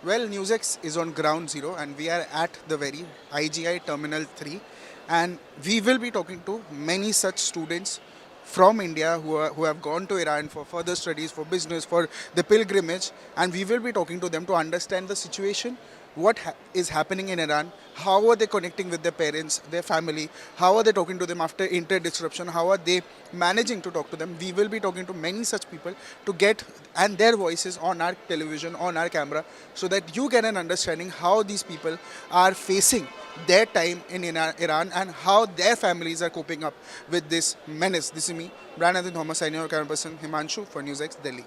Well, NewsX is on ground zero, and we are at the very IGI Terminal 3, and we will be talking to many such students from India who have gone to Iran for further studies, for business, for the pilgrimage, and we will be talking to them to understand the situation, what is happening in Iran, how are they connecting with their parents, their family, how are they talking to them after inter disruption, how are they managing to talk to them. We will be talking to many such people to get and their voices on our television, on our camera, so that you get an understanding how these people are facing their time in Iran and how their families are coping up with this menace. This is me, Brandon Thomas, senior camera person Himanshu for NewsX Delhi.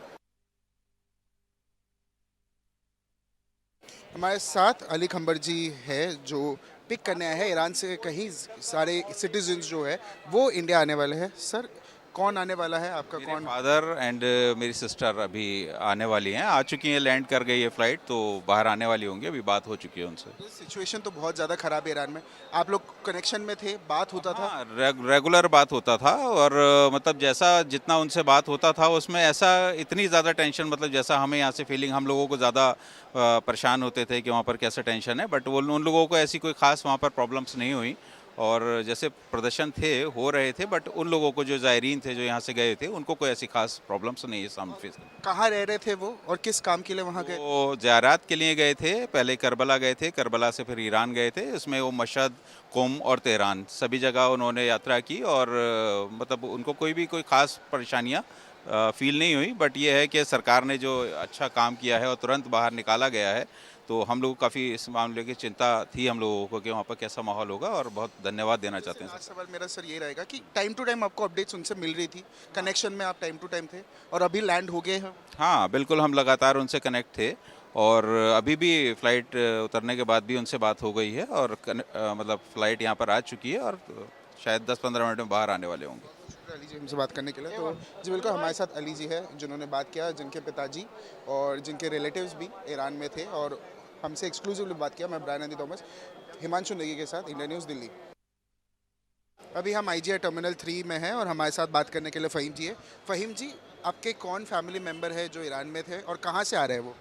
हमारे साथ अली खंबर जी है जो pick करने आए हैं Iran से। कहीं सारे सिटीजन्स जो है वो इंडिया आने वाले हैं। सर, कौन आने वाला है आपका? मेरे कौन? फादर एंड मेरी सिस्टर अभी आने वाली हैं, आ चुकी हैं, लैंड कर गई है फ्लाइट, तो बाहर आने वाली होंगी, अभी बात हो चुकी है उनसे। सिचुएशन तो बहुत ज़्यादा ख़राब है ईरान में। आप लोग कनेक्शन में थे, बात होता था? हाँ, रेगुलर बात होता था और मतलब जैसा जितना उनसे बात होता था उसमें ऐसा इतनी ज़्यादा टेंशन, मतलब जैसा हमें यहाँ से फीलिंग, हम लोगों को ज़्यादा परेशान होते थे कि वहाँ पर कैसा टेंशन है, बट वो उन लोगों को ऐसी कोई ख़ास वहाँ पर प्रॉब्लम्स नहीं हुई। और जैसे प्रदर्शन हो रहे थे, बट उन लोगों को जो ज़ायरीन थे जो यहाँ से गए थे उनको कोई ऐसी खास प्रॉब्लम्स नहीं है सामने फेस। कहाँ रह रहे थे वो और किस काम के लिए वहाँ गए? वो ज़ियारत के लिए गए थे, पहले करबला गए थे, करबला से फिर ईरान गए थे। इसमें वो मशहद, कुम और तेहरान सभी जगह उन्होंने यात्रा की और मतलब उनको कोई ख़ास परेशानियाँ फील नहीं हुई। बट ये है कि सरकार ने जो अच्छा काम किया है और तुरंत बाहर निकाला गया है, तो हम लोग काफ़ी इस मामले की चिंता थी हम लोगों को कि वहाँ पर कैसा माहौल होगा, और बहुत धन्यवाद देना चाहते हैं। लास्ट सवाल मेरा सर ये रहेगा कि टाइम टू टाइम आपको अपडेट्स उनसे मिल रही थी, कनेक्शन में आप टाइम टू टाइम थे और अभी लैंड हो गए हैं? हाँ बिल्कुल, हम लगातार उनसे कनेक्ट थे और अभी भी फ़्लाइट उतरने के बाद भी उनसे बात हो गई है और मतलब फ़्लाइट यहाँ पर आ चुकी है और शायद 10-15 मिनट में बाहर आने वाले होंगे। अली जी हमसे बात करने के लिए। तो जी बिल्कुल, हमारे साथ अली जी है जिन्होंने बात किया, जिनके पिताजी और जिनके रिलेटिव्स भी ईरान में थे और हमसे एक्सक्लूसिवली बात किया। मैं ब्रायन थॉमस, हिमांशु नेगी के साथ, इंडिया न्यूज़ दिल्ली। अभी हम IGI टर्मिनल 3 में हैं और हमारे साथ बात करने के लिए फ़हीम जी है। फ़हीम जी, आपके कौन फैमिली मेम्बर है जो ईरान में थे और कहाँ से आ रहे हैं वो?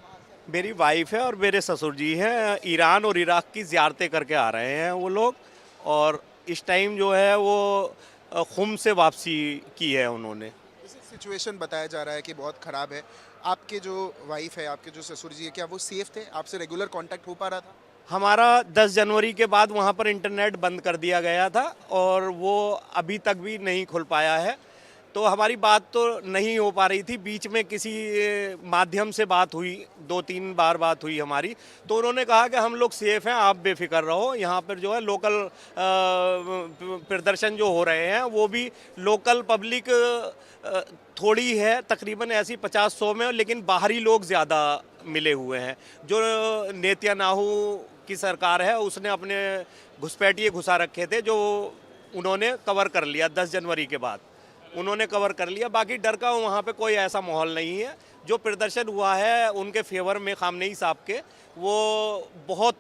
मेरी वाइफ है और मेरे ससुर जी हैं। ईरान और इराक की ज़ियारतें करके आ रहे हैं वो लोग, और इस टाइम जो है वो खुम से वापसी की है उन्होंने। सिचुएशन बताया जा रहा है कि बहुत ख़राब है। आपके जो वाइफ है, आपके जो ससुर जी है, क्या वो सेफ़ थे? आपसे रेगुलर कांटेक्ट हो पा रहा था? हमारा 10 जनवरी के बाद वहाँ पर इंटरनेट बंद कर दिया गया था और वो अभी तक भी नहीं खुल पाया है, तो हमारी बात तो नहीं हो पा रही थी। बीच में किसी माध्यम से बात हुई, 2-3 बार बात हुई हमारी, तो उन्होंने कहा कि हम लोग सेफ़ हैं, आप बेफिक्र रहो। यहाँ पर जो है लोकल प्रदर्शन जो हो रहे हैं वो भी लोकल पब्लिक थोड़ी है, तकरीबन ऐसी 50-100 में, लेकिन बाहरी लोग ज़्यादा मिले हुए हैं। जो नेतन्याहू की सरकार है उसने अपने घुसपैठिए घुसा रखे थे, जो उन्होंने कवर कर लिया 10 जनवरी के बाद उन्होंने कवर कर लिया। बाकी डर का वहाँ पे कोई ऐसा माहौल नहीं है। जो प्रदर्शन हुआ है उनके फेवर में, खामनेई साहब के, वो बहुत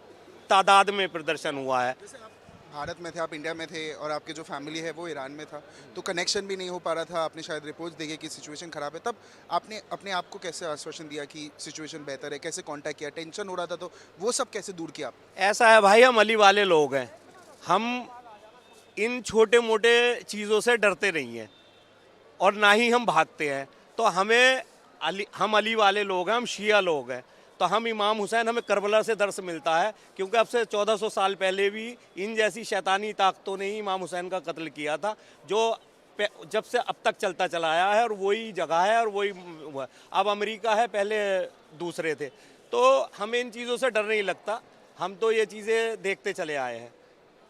तादाद में प्रदर्शन हुआ है। जैसे आप भारत में थे, आप इंडिया में थे और आपके जो फैमिली है वो ईरान में था, तो कनेक्शन भी नहीं हो पा रहा था। आपने शायद रिपोर्ट्स देखे कि सिचुएशन ख़राब है, तब आपने अपने आप को कैसे आश्वासन दिया कि सिचुएशन बेहतर है? कैसे कांटेक्ट किया? टेंशन हो रहा था तो वो सब कैसे दूर किया आप? ऐसा है भाई, हम अली वाले लोग हैं, हम इन छोटे मोटे चीज़ों से डरते नहीं हैं और ना ही हम भागते हैं। तो हम अली वाले लोग हैं, हम शिया लोग हैं, तो हम इमाम हुसैन, हमें करबला से दर्स मिलता है, क्योंकि अब से 1400 साल पहले भी इन जैसी शैतानी ताकतों ने ही इमाम हुसैन का कत्ल किया था, जो जब से अब तक चलता चला आया है, और वही जगह है और वही अब अमेरिका है, पहले दूसरे थे। तो हमें इन चीज़ों से डर नहीं लगता, हम तो ये चीज़ें देखते चले आए हैं।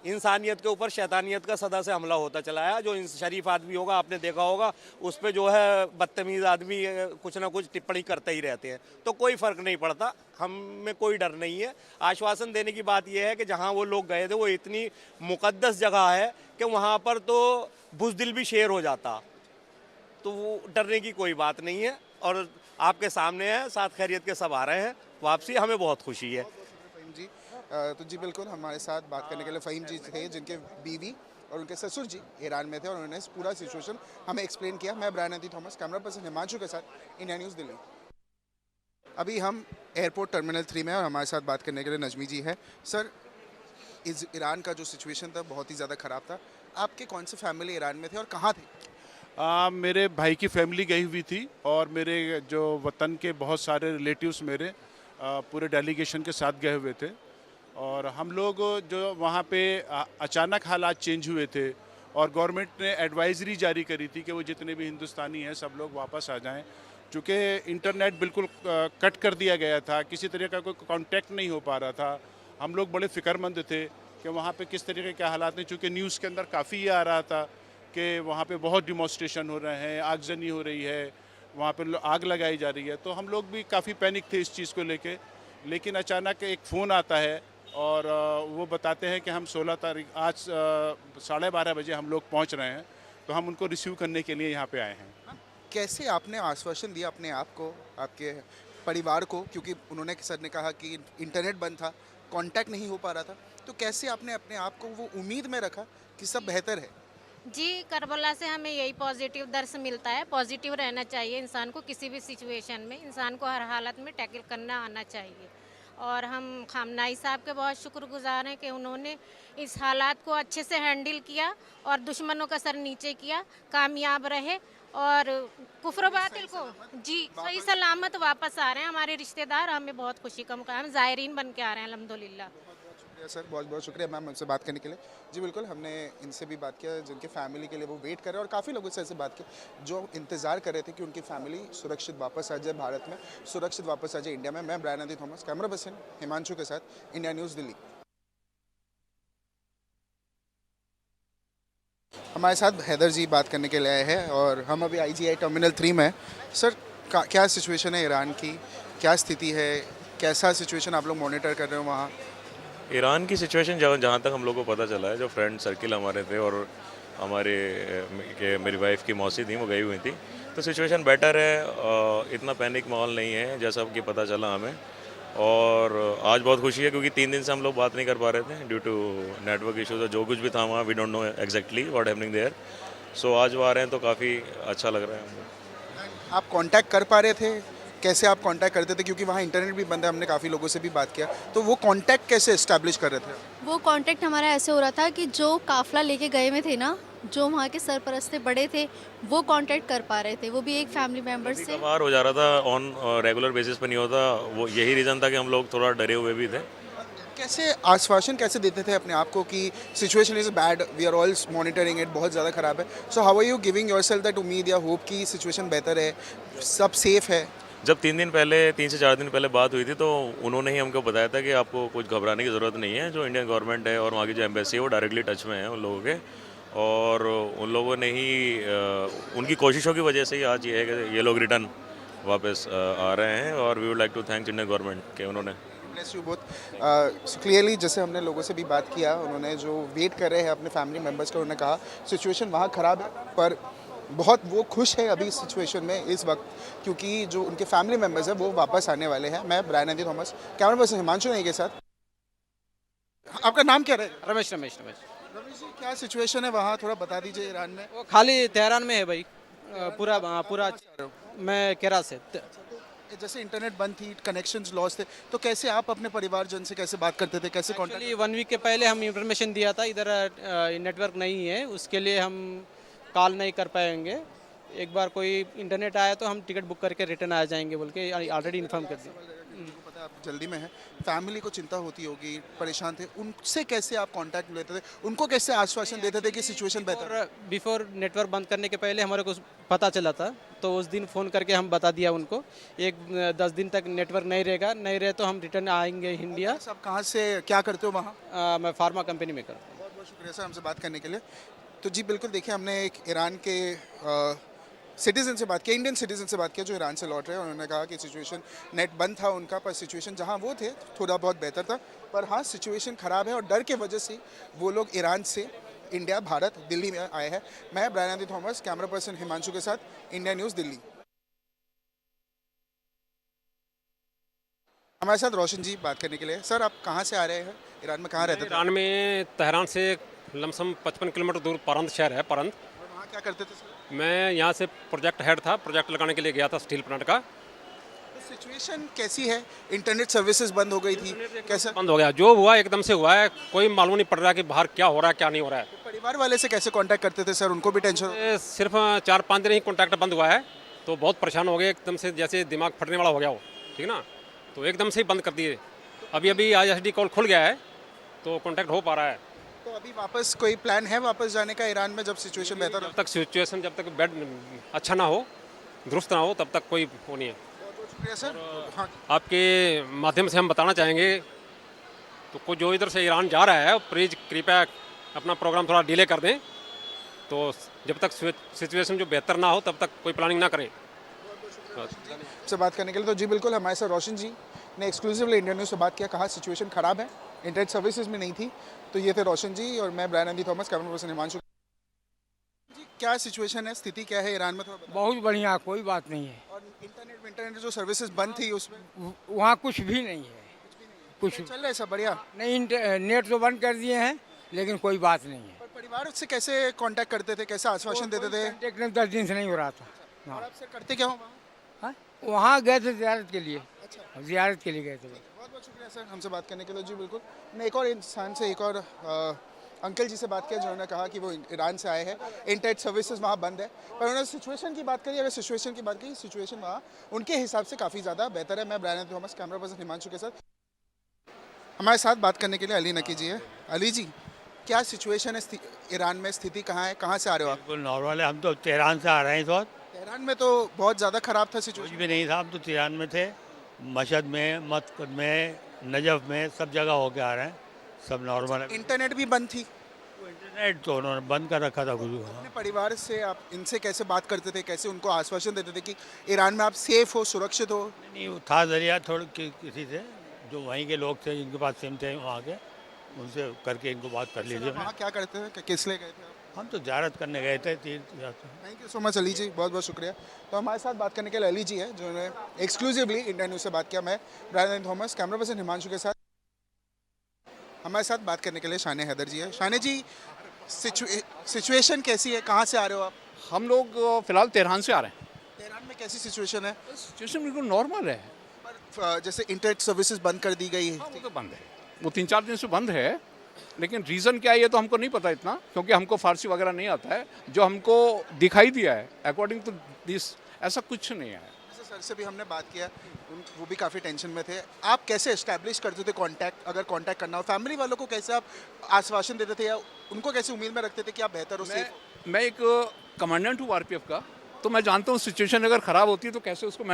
इंसानियत के ऊपर शैतानियत का सदा से हमला होता चला है। जो शरीफ आदमी होगा, आपने देखा होगा, उस पर जो है बदतमीज़ आदमी कुछ ना कुछ टिप्पणी करते ही रहते हैं, तो कोई फ़र्क नहीं पड़ता, हम में कोई डर नहीं है। आश्वासन देने की बात यह है कि जहाँ वो लोग गए थे वो इतनी मुक़द्दस जगह है कि वहाँ पर तो बुज़दिल भी शेर हो जाता, तो वो डरने की कोई बात नहीं है। और आपके सामने है, साथ खैरियत के सब आ रहे हैं वापसी, हमें बहुत खुशी है। फ़हीम जी, तो जी बिल्कुल, हमारे साथ बात करने के लिए फ़हीम जी थे, जिनके बीवी और उनके ससुर जी ईरान में थे और उन्होंने पूरा सिचुएशन हमें एक्सप्लेन किया। मैं Brian Thomas, camera person Himanshu के साथ, इंडिया न्यूज़ दिल्ली। अभी हम एयरपोर्ट टर्मिनल 3 में हैं और हमारे साथ बात करने के लिए नजमी जी है। सर, इस ईरान का जो सिचुएशन था बहुत ही ज़्यादा ख़राब था। आपके कौन से फैमिली ईरान में थे और कहाँ थे? मेरे भाई की फैमिली गई हुई थी और मेरे जो वतन के बहुत सारे रिलेटिव्स मेरे पूरे डेलीगेशन के साथ गए हुए थे। और हम लोग जो वहाँ पे अचानक हालात चेंज हुए थे और गवर्नमेंट ने एडवाइजरी जारी करी थी कि वो जितने भी हिंदुस्तानी हैं सब लोग वापस आ जाएं। चूँकि इंटरनेट बिल्कुल कट कर दिया गया था, किसी तरह का कोई कांटेक्ट नहीं हो पा रहा था। हम लोग बड़े फ़िक्रमंद थे कि वहाँ पे किस तरीके के हालात हैं, चूँकि न्यूज़ के अंदर काफ़ी ये आ रहा था कि वहाँ पे बहुत डिमॉन्स्ट्रेशन हो रहे हैं, आगजनी हो रही है, वहाँ पे आग लगाई जा रही है। तो हम लोग भी काफ़ी पैनिक थे इस चीज़ को लेके। लेकिन अचानक एक फ़ोन आता है और वो बताते हैं कि हम 16 तारीख आज 12:30 बजे हम लोग पहुँच रहे हैं। तो हम उनको रिसीव करने के लिए यहाँ पे आए हैं। कैसे आपने आश्वासन दिया अपने आप को, आपके परिवार को, क्योंकि उन्होंने सर ने कहा कि इंटरनेट बंद था, कांटेक्ट नहीं हो पा रहा था, तो कैसे आपने अपने आप को वो उम्मीद में रखा कि सब बेहतर है? जी, करबला से हमें यही पॉजिटिव दर्श मिलता है। पॉजिटिव रहना चाहिए इंसान को, किसी भी सिचुएशन में इंसान को हर हालत में टैकल करना आना चाहिए। और हम खामनाई साहब के बहुत शुक्रगुजार हैं कि उन्होंने इस हालात को अच्छे से हैंडल किया और दुश्मनों का सर नीचे किया, कामयाब रहे और कुफ्र बातिल को जी सही सलामत वापस आ रहे हैं हमारे रिश्तेदार। हमें बहुत खुशी का मौका है, हम ज़ायरीन बन के आ रहे हैं अल्हम्दुलिल्लाह। शुक्रिया सर, बहुत बहुत शुक्रिया मैम हमसे बात करने के लिए। जी बिल्कुल, हमने इनसे भी बात किया जिनके फैमिली के लिए वो वेट कर रहे हैं और काफ़ी लोगों से ऐसे बात की जो इंतज़ार कर रहे थे कि उनकी फैमिली सुरक्षित वापस आ जाए भारत में, सुरक्षित वापस आ जाए इंडिया में। मैं ब्रायन आदि थॉमस, कैमरा पर्सन हिमांशु के साथ, इंडिया न्यूज़ दिल्ली। हमारे साथ हैदर जी बात करने के लिए आए हैं और हम अभी IGI टर्मिनल 3 में हैं। सर, क्या सिचुएशन है ईरान की, क्या स्थिति है, कैसा सिचुएशन आप लोग मॉनिटर कर रहे हो वहाँ? ईरान की सिचुएशन जहाँ तक हम लोग को पता चला है, जो फ्रेंड सर्किल हमारे थे और हमारे मेरी वाइफ की मौसी थी वो गई हुई थी, तो सिचुएशन बेटर है। इतना पैनिक माहौल नहीं है जैसा कि पता चला हमें। और आज बहुत खुशी है क्योंकि 3 दिन से हम लोग बात नहीं कर पा रहे थे ड्यू टू नेटवर्क इश्यूज। जो कुछ भी था वहाँ we don't know exactly what happening there. So आज वो आ रहे हैं तो काफ़ी अच्छा लग रहा है हमको। आप कांटेक्ट कर पा रहे थे? कैसे आप कांटेक्ट करते थे, क्योंकि वहाँ इंटरनेट भी बंद है, हमने काफ़ी लोगों से भी बात किया, तो वो कांटेक्ट कैसे इस्टेब्लिश कर रहे थे? वो कांटेक्ट हमारा ऐसे हो रहा था कि जो काफ़िला लेके गए हुए थे ना, जो वहाँ के सरपरस्त थे, बड़े थे, वो कांटेक्ट कर पा रहे थे। वो भी एक फैमिली मेम्बर से। बाहर हो जा रहा था, ऑन रेगुलर बेसिस पर नहीं होता। वो यही रीज़न था कि हम लोग थोड़ा डरे हुए भी थे। कैसे आश्वासन कैसे देते थे अपने आप को कि situation is bad, we are all monitoring it, बहुत ज़्यादा ख़राब है, so how are you giving yourself that उम्मीद या होप कि सिचुएशन बेहतर है, सब सेफ है? जब 3 से 4 दिन पहले बात हुई थी तो उन्होंने ही हमको बताया था कि आपको कुछ घबराने की ज़रूरत नहीं है। जो इंडियन गवर्नमेंट है और वहाँ की जो एम्बेसी है वो डायरेक्टली टच में है उन लोगों के, और उन लोगों ने ही उनकी कोशिशों की वजह से ही आज ये है कि ये लोग रिटर्न वापस आ रहे हैं। और we would like to thank Indian government के उन्होंने ब्लेस यू बोथ। क्लियरली जैसे हमने लोगों से भी बात किया, उन्होंने जो वेट कर रहे हैं अपने फैमिली मेम्बर्स का, उन्होंने कहा सिचुएशन वहाँ ख़राब है पर बहुत वो खुश है अभी सिचुएशन में इस वक्त, क्योंकि जो उनके फैमिली मेम्बर्स हैं वो वापस आने वाले हैं। मैं ब्रायन आदि थॉमस, कैमरा पर्सन हिमांशु नहीं के साथ। आपका नाम क्या रहेगा? रमेश रमेश रमेश रमेश जी, क्या सिचुएशन है वहाँ, थोड़ा बता दीजिए ईरान में। वो खाली तेहरान में है भाई। पूरा मैं केरा से। जैसे इंटरनेट बंद थी, कनेक्शंस लॉस थे, तो कैसे आप अपने परिवारजन से कैसे बात करते थे, कैसे एक्चुअली कांटेक्ट? 1 वीक के पहले हम इंफॉर्मेशन दिया था इधर नेटवर्क नहीं है, उसके लिए हम कॉल नहीं कर पाएंगे। एक बार कोई इंटरनेट आया तो हम टिकट बुक करके रिटर्न आ जाएंगे बोल के ऑलरेडी इन्फॉर्म कर दिया। उनको पता है आप जल्दी में है, फैमिली को चिंता होती होगी, परेशान थे, उनसे कैसे आप कांटेक्ट लेते थे, उनको कैसे आश्वासन देते थे कि सिचुएशन बेहतर है? और बिफोर नेटवर्क बंद करने के पहले हमारे को पता चला था, तो उस दिन फ़ोन करके हम बता दिया उनको 10 दिन तक नेटवर्क नहीं रहेगा, नहीं रहे तो हम रिटर्न आएंगे इंडिया। आप कहाँ से क्या करते हो वहाँ? मैं फार्मा कंपनी में करता हूँ। बहुत बहुत शुक्रिया सर हमसे बात करने के लिए। तो जी बिल्कुल, देखिए हमने एक ईरान के सिटीज़न से बात किया, इंडियन सिटीज़न से बात किया जो ईरान से लौट रहे हैं। उन्होंने कहा कि सिचुएशन नेट बंद था उनका, पर सिचुएशन जहां वो थे थोड़ा बहुत बेहतर था, पर हाँ सिचुएशन ख़राब है और डर के वजह से वो लोग ईरान से इंडिया, भारत, दिल्ली में आए हैं। मैं ब्रायन आदि थॉमस, कैमरा पर्सन हिमांशु के साथ, इंडिया न्यूज़ दिल्ली। हमारे साथ रोशन जी बात करने के लिए। सर, आप कहाँ से आ रहे हैं, ईरान में कहाँ रहते थे? ईरान में तेहरान से लमसम 55 किलोमीटर दूर परंद शहर है, परंद। और वहाँ क्या करते थे सर? मैं यहाँ से प्रोजेक्ट हेड था, प्रोजेक्ट लगाने के लिए गया था स्टील प्लांट का। तो सिचुएशन कैसी है? इंटरनेट सर्विसेज बंद हो गई थी, कैसा? बंद हो गया, जो हुआ एकदम से हुआ है, कोई मालूम नहीं पड़ रहा कि बाहर क्या हो रहा है क्या नहीं हो रहा है। परिवार वाले से कैसे कांटेक्ट करते थे सर? उनको भी टेंशन? ये सिर्फ 4-5 दिन ही कॉन्टैक्ट बंद हुआ है, तो बहुत परेशान हो गए एकदम से, जैसे दिमाग फटने वाला हो गया हो, ठीक ना, तो एकदम से ही बंद कर दिए। अभी अभी ISD कॉल खुल गया है तो कॉन्टैक्ट हो पा रहा है। तो अभी वापस कोई प्लान है वापस जाने का ईरान में जब सिचुएशन बेहतर हो? जब तक बेड अच्छा ना हो, दुरुस्त ना हो, तब तक कोई वो नहीं है। बहुत शुक्रिया सर। हाँ, आपके माध्यम से हम बताना चाहेंगे तो को जो इधर से ईरान जा रहा है, प्लीज़ कृपया अपना प्रोग्राम थोड़ा डिले कर दें, तो जब तक सिचुएशन जो बेहतर ना हो तब तक कोई प्लानिंग ना करें। से बात करने के लिए तो जी बिल्कुल हमारे साथ रोशन जी ने एक्सक्लूसिवली इंडियन न्यूज़ से बात किया, कहा सिचुएशन ख़राब है, इंटरनेट सर्विसेज में नहीं थी। तो ये थे रोशन जी और मैं Brian Andy Thomas, camera person Himanshu ji. क्या सिचुएशन है, स्थिति क्या है ईरान में, थोड़ा बताइए। बहुत बढ़िया, कोई बात नहीं है। और इंटरनेट जो सर्विसेज बंद थी उसमें वहाँ कुछ भी नहीं है, कुछ चल रहा है सब बढ़िया? नहीं। नेट तो बंद कर दिए हैं, लेकिन कोई बात नहीं है। पर परिवार से कैसे कांटेक्ट करते थे, कैसे आश्वासन देते थे? टेक्निक 10 दिन से नहीं हो रहा था। और आप सर करते क्या हो वहाँ? हाँ, वहाँ गए थे जियारत के लिए। अच्छा, जियारत के लिए गए थे। बहुत बहुत शुक्रिया सर हमसे बात करने के लिए। जी बिल्कुल, मैं एक और इंसान से, एक और अंकल जी से बात किया जिन्होंने कहा कि वो ईरान से आए हैं, इंटरनेट सर्विसेज वहाँ बंद है, पर उन्होंने सिचुएशन की बात करी। अगर सिचुएशन की बात की, सिचुएशन वहाँ उनके हिसाब से काफ़ी ज़्यादा बेहतर है। मैं Brian Thomas, camera person Himanshu के साथ। हमारे साथ बात करने के लिए अली नकी जी है। अली जी, क्या सिचुएशन है ईरान में, स्थिति कहाँ है, कहाँ से आ रहे हो आप? बिल्कुल नॉर्मल है। हम तो तेहरान से आ रहे हैं इस वक्त। तेहरान में तो बहुत ज़्यादा ख़राब था कुछ सिचुएशन। भी नहीं था, हम तो तेहरान में थे। मशहद में, मस्कत में, नजफ में, सब जगह होके आ रहे हैं। सब नॉर्मल है। इंटरनेट भी बंद थी। इंटरनेट तो उन्होंने बंद कर रखा था कुछ। अपने परिवार से आप इनसे कैसे बात करते थे, कैसे उनको आश्वासन देते थे कि ईरान में आप सेफ हो, सुरक्षित हो? नहीं, वो था जरिया थोड़ा किसी से, जो वहीं के लोग थे, जिनके पास सिम थे वहाँ के, उनसे करके इनको बात कर लीजिए। वहाँ क्या करते थे, किस लिए गए थे आप? हम तो ज़ियारत करने गए थे, तीर्थ। Thank you so much Ali ji, बहुत बहुत शुक्रिया। तो हमारे साथ बात करने के लिए अली जी है, जिन्होंने एक्सक्लूसिवली इंडियन न्यूज़ से बात किया। मैं Brian Thomas, camera person Himanshu के साथ। हमारे साथ बात करने के लिए शाने हैदर जी है। शाने जी, सिचुएशन कैसी है, कहाँ से आ रहे हो आप? हम लोग फ़िलहाल तेहरान से आ रहे हैं। तेहरान में कैसी सिचुएशन है? सिचुएशन बिल्कुल नॉर्मल है। पर जैसे इंटरनेट सर्विसेज बंद कर दी गई है। हाँ, वो तो बंद है, वो 3-4 दिन से बंद है, लेकिन रीज़न क्या है ये तो हमको नहीं पता इतना, क्योंकि हमको फ़ारसी वगैरह नहीं आता है। जो हमको दिखाई दिया है अकॉर्डिंग टू दिस, ऐसा कुछ नहीं है। जैसे सर से भी हमने बात किया, वो भी काफ़ी टेंशन में थे। आप कैसे इस्टेब्लिश करते थे कांटेक्ट, अगर कांटेक्ट करना हो? फैमिली वालों को कैसे आप आश्वासन देते थे, या उनको कैसे उम्मीद में रखते थे कि आप बेहतर हो, सेफ हो? मैं एक कमांडेंट हूँ RPF का, तो मैं जानता हूँ सिचुएशन अगर ख़राब होती है तो कैसे उसको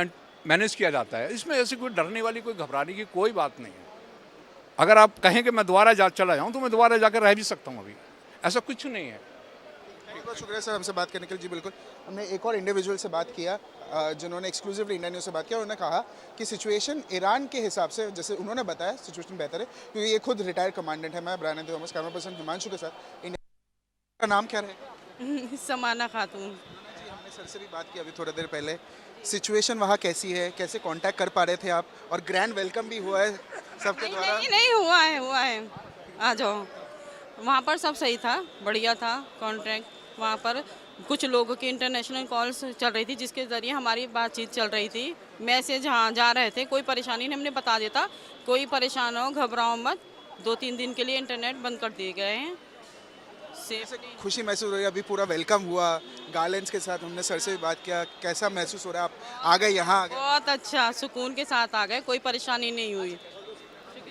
मैनेज किया जाता है। इसमें ऐसी कोई डरने वाली, कोई घबराने की कोई बात नहीं है। अगर आप कहें कि मैं दोबारा चला जाऊँ तो मैं दोबारा जाकर रह भी सकता हूँ, अभी ऐसा कुछ नहीं है। बहुत बहुत शुक्रिया सर हमसे बात करने के लिए। जी बिल्कुल, हमने एक और इंडिविजुअल से बात किया जिन्होंने एक्सक्लूसिवली इंडियन न्यूज़ से बात किया। उन्होंने कहा कि सिचुएशन ईरान के हिसाब से, जैसे उन्होंने बताया, सिचुएशन बेहतर है, क्योंकि ये खुद रिटायर्ड कमांडेंट है। मैं Brian Thomas, camera person Himanshu के साथ। इंडिया का नाम क्या रहेगा? समाना खातून। जी, हमने सर से भी बात की अभी थोड़ी देर पहले। सिचुएशन वहाँ कैसी है, कैसे कांटेक्ट कर पा रहे थे आप, और ग्रैंड वेलकम भी हुआ है सबके द्वारा? नहीं हुआ है, आ जाओ। वहाँ पर सब सही था, बढ़िया था कॉन्ट्रैक्ट। वहाँ पर कुछ लोगों की इंटरनेशनल कॉल्स चल रही थी, जिसके ज़रिए हमारी बातचीत चल रही थी। मैसेज हाँ जा रहे थे, कोई परेशानी नहीं, हमने बता देता कोई परेशान हो, घबराओ मत। 2-3 दिन के लिए इंटरनेट बंद कर दिए गए हैं। खुशी महसूस हो रही है? अभी पूरा वेलकम हुआ गार्लेंड्स के साथ, हमने सर से भी बात किया, कैसा महसूस हो रहा है? आप आ गए यहाँ, आ गए? बहुत अच्छा, सुकून के साथ आ गए, कोई परेशानी नहीं हुई।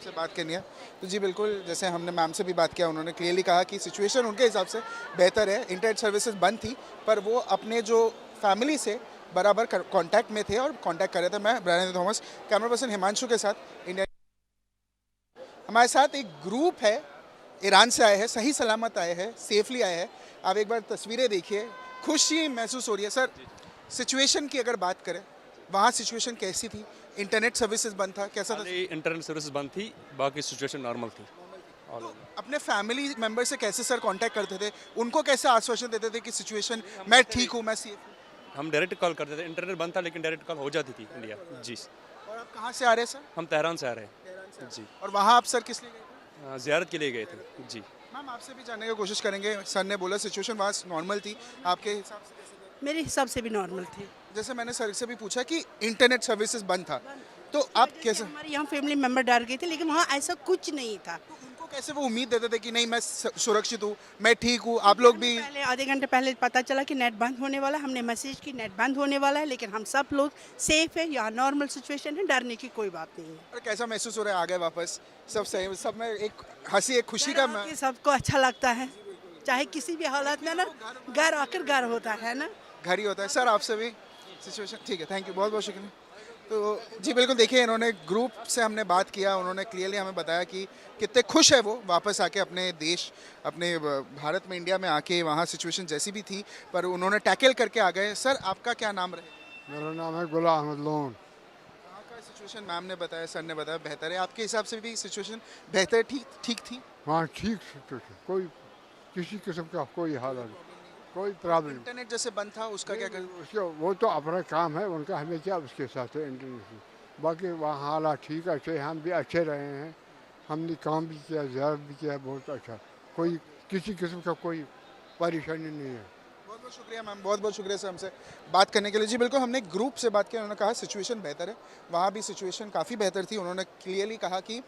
से बात करनी है तो जी बिल्कुल, जैसे हमने मैम से भी बात किया, उन्होंने क्लियरली कहा कि सिचुएशन उनके हिसाब से बेहतर है। इंटरनेट सर्विसेज बंद थी, पर वो अपने जो फैमिली से बराबर कांटेक्ट में थे और कांटेक्ट कर रहे थे। मैं Brian Thomas, camera person Himanshu के साथ। इंडिया हमारे साथ एक ग्रुप है, ईरान से आए हैं, सही सलामत आए हैं, सेफली आए हैं। आप एक बार तस्वीरें देखिए, खुशी महसूस हो रही है। सर, सिचुएशन की अगर बात करें, वहाँ सिचुएशन कैसी थी? इंटरनेट सर्विसेज बंद था, कैसा था? इंटरनेट सर्विस बंद थी, बाकी सिचुएशन नॉर्मल थी। तो अपने फैमिली मेंबर से कैसे सर कांटेक्ट करते थे, उनको कैसे आश्वासन देते थे कि सिचुएशन मैं ठीक हूँ, मैं सेफ हूँ? हम डायरेक्ट कॉल करते थे, इंटरनेट बंद था लेकिन डायरेक्ट कॉल हो जाती थी इंडिया। जी। और आप कहाँ से आ रहे हैं सर? हम तेहरान से आ रहे हैं। जी। और वहाँ आप सर किस लिए गए थे? ज़ियारत के लिए गए थे। जी। मैम, आपसे भी जानने की कोशिश करेंगे। सर ने बोला सिचुएशन वहाँ नॉर्मल थी, आपके हिसाब से कैसे थे? मेरे हिसाब से भी नॉर्मल थी। जैसे मैंने सर से भी पूछा कि इंटरनेट सर्विसेज बंद था, तो आप कैसे, हमारे यहाँ फैमिली मेंबर डर गए थे, लेकिन वहाँ ऐसा कुछ नहीं था। उनको कैसे वो उम्मीद देते थे कि नहीं मैं सुरक्षित हूँ, मैं ठीक हूँ, आप लोग भी? पहले आधे घंटे पहले पता चला कि नेट बंद होने वाला है, हमने मैसेज की नेट बंद होने वाला है, लेकिन हम सब लोग सेफ है, यहाँ नॉर्मल सिचुएशन है, डरने की कोई बात नहीं है। और कैसा महसूस हो रहा है, आ गए वापस, सब सही, सब में एक हंसी एक खुशी का कि सबको अच्छा लगता है, चाहे किसी भी हालत में ना, घर आकर घर होता है ना, घर ही होता है। सर आपसे भी सिचुएशन ठीक है, थैंक यू, बहुत बहुत शुक्रिया। तो जी बिल्कुल, देखिए इन्होंने ग्रुप से हमने बात किया, उन्होंने क्लियरली हमें बताया कि कितने खुश है वो वापस आके अपने देश, अपने भारत में, इंडिया में आके, वहाँ सिचुएशन जैसी भी थी पर उन्होंने टैकल करके आ गए। सर आपका क्या नाम रहे? मेरा नाम है गुलाम अहमद लोन। वहाँ का सिचुएशन मैम ने बताया, सर ने बताया बेहतर है, आपके हिसाब से भी सिचुएशन बेहतर ठीक थी? हाँ ठीक सिचुएशन, कोई किसी किस्म का कोई हालत नहीं, कोई प्रॉब्लम। इंटरनेट जैसे बंद था उसका क्या कर? उसके वो तो अपना काम है उनका, हमें क्या उसके साथ है इंटरनेट से। बाकी वहाँ हालात ठीक अच्छे, हम भी अच्छे रहे हैं, हमने काम भी किया, ज़्यादा भी किया, बहुत अच्छा, कोई किसी किस्म का कोई परेशानी नहीं है। बहुत बहुत शुक्रिया मैम, बहुत बहुत शुक्रिया सर हमसे बात करने के लिए। जी बिल्कुल, हमने ग्रुप से बात किया, उन्होंने कहा सिचुएशन बेहतर है, वहाँ भी सिचुएशन काफ़ी बेहतर थी। उन्होंने क्लियरली कहा कि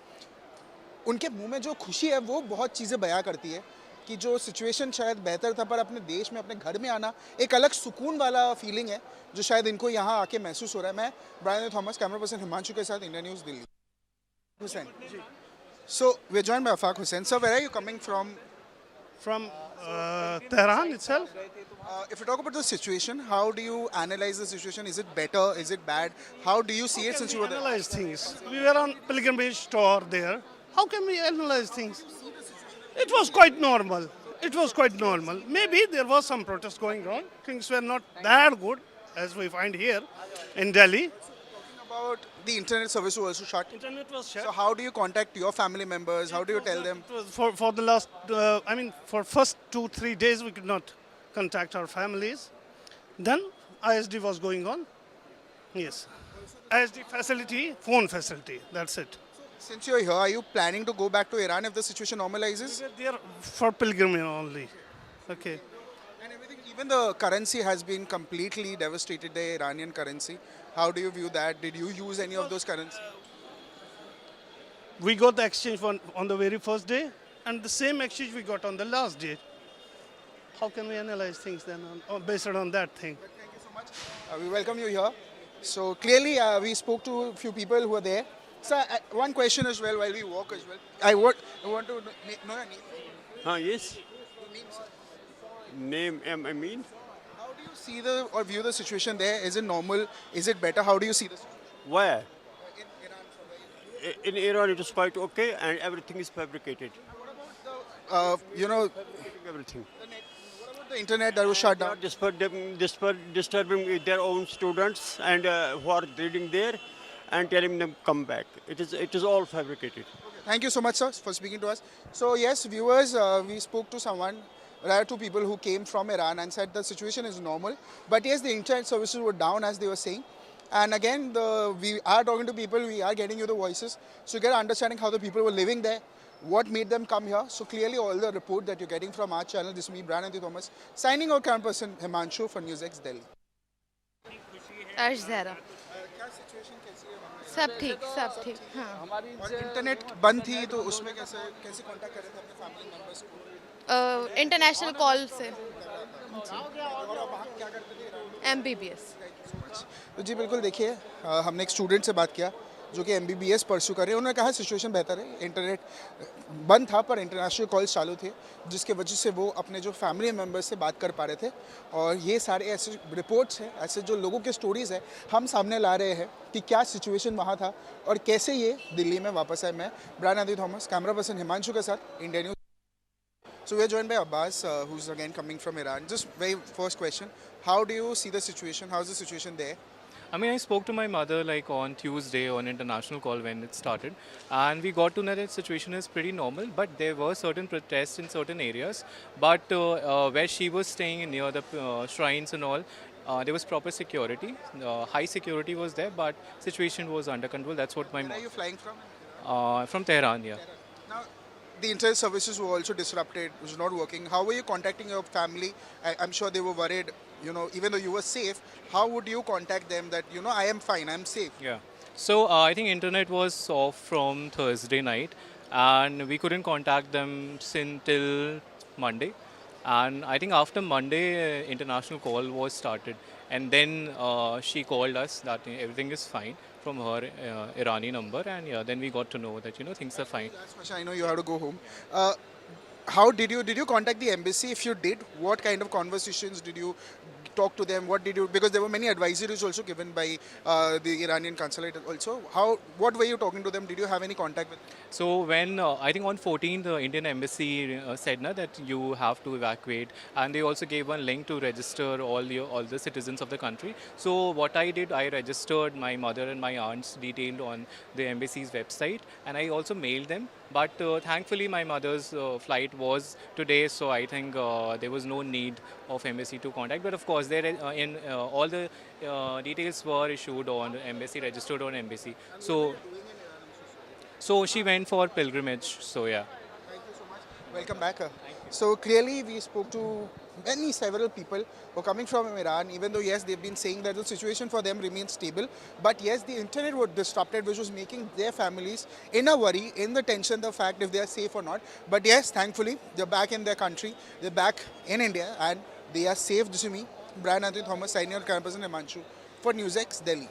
उनके मुंह में जो खुशी है वो बहुत चीज़ें बयां करती है कि जो सिचुएशन शायद बेहतर था पर अपने देश में, अपने घर में आना एक अलग सुकून वाला फीलिंग है जो शायद इनको यहाँ आके महसूस हो रहा है। मैं Brian Thomas, camera person Himanshu के साथ, India news Delhi. Hussain, so we are joined by Afaq Hussain. Sir, where are you coming from? From Tehran itself. If you talk about the situation, how do you analyze the situation? Is it better? Is it bad? How do you see it since you were there? Analyze things. We were on pilgrimage tour there. How can we analyze things? It was quite normal. It was quite normal. Maybe there was some protest going on. Things were not that good as we find here in Delhi. About the internet service was also shut. Internet was shut. So how do you contact your family members? How do you tell them? It was for the last, for first 2-3 days we could not contact our families. Then ISD was going on. Yes. ISD facility, phone facility. That's it. Since you're here, are you planning to go back to Iran if the situation normalizes? We were there for pilgrimage only. Okay. And everything, even the currency has been completely devastated, the Iranian currency. How do you view that? Did you use any of those currencies? We got the exchange on the very first day, and the same exchange we got on the last day. How can we analyze things then based on that thing? Thank you so much. We welcome you here. So clearly, we spoke to a few people who were there. Sir, one question as well while we walk as well. I want to know your name. Yes. Name Amin. How do you see or view the situation there? Is it normal? Is it better? How do you see this? Where? In Iran, it is quite okay, and everything is fabricated. Everything. What about the internet that was shut down? Disturbing their own students and who are reading there, and telling them come back. It is all fabricated. Thank you so much, sir, for speaking to us. So yes, viewers, we spoke to someone. There are two people who came from Iran and said the situation is normal. But yes, the internet services were down as they were saying. And again, we are talking to people, we are getting you the voices. So you get an understanding how the people were living there, what made them come here. So clearly all the report that you're getting from our channel, this is me, Brian Thomas, signing out camera person Himanshu for NewsX Delhi. अर्श ज़हरा। सब ठीक हाँ। और internet बंद थी तो उसमें कैसे कांटेक्ट कर रहे थे अपने फैमिली मेंबर्स को? इंटरनेशनल कॉल से। और वहाँ क्या करते थे? MBBS। तो जी बिल्कुल, देखिए हमने एक स्टूडेंट से बात किया जो कि MBBS परस्यू कर रहे हैं। उन्होंने कहा सिचुएशन बेहतर है, इंटरनेट बंद था पर इंटरनेशनल कॉल्स चालू थे जिसके वजह से वो अपने जो फैमिली मेम्बर्स से बात कर पा रहे थे। और ये सारे ऐसे रिपोर्ट्स हैं, ऐसे जो लोगों के स्टोरीज़ हैं हम सामने ला रहे हैं कि क्या सिचुएशन वहाँ था और कैसे ये दिल्ली में वापस आए। मैं Brian Thomas, camera person Himanshu के साथ, India news. So we are joined by Abbas, who's again coming from Iran. Just very first question, how do you see the situation? How's the situation there? I mean, I spoke to my mother like on Tuesday on international call when it started, and we got to know that the situation is pretty normal, but there were certain protests in certain areas. But where she was staying near the shrines and all, there was proper security. High security was there, but situation was under control. That's what my Where are you flying from? From Tehran, yeah. Now, the internet services were also disrupted, it was not working. How were you contacting your family? I'm sure they were worried you know, even though you were safe, how would you contact them that, you know, I am fine, I'm safe? Yeah. So I think internet was off from Thursday night, and we couldn't contact them till Monday. And I think after Monday, international call was started, and then she called us that everything is fine from her Irani number, and yeah, then we got to know that things are fine. Last question, I know you have to go home. How did you contact the embassy? If you did, what kind of conversations did you talk to them? What did you, because there were many advisories also given by the Iranian consulate also. What were you talking to them? Did you have any contact with them? So when I think on 14th, the Indian embassy said that you have to evacuate, and they also gave one link to register all the citizens of the country. So what I did, I registered my mother and my aunts detailed on the embassy's website, and I also mailed them. But thankfully, my mother's flight was today, so I think there was no need of embassy to contact. But of course, all the details were issued on embassy, registered on embassy. So she went for pilgrimage. So yeah. Welcome back. So clearly we spoke to several people who are coming from Iran, even though yes, they've been saying that the situation for them remains stable. But yes, the internet was disrupted, which was making their families in a worry, in the tension, the fact if they are safe or not. But yes, thankfully, they're back in their country, they're back in India, and they are safe. This is me, Brian Anthony Thomas, signing on campus in Himanshu for NewsX, Delhi.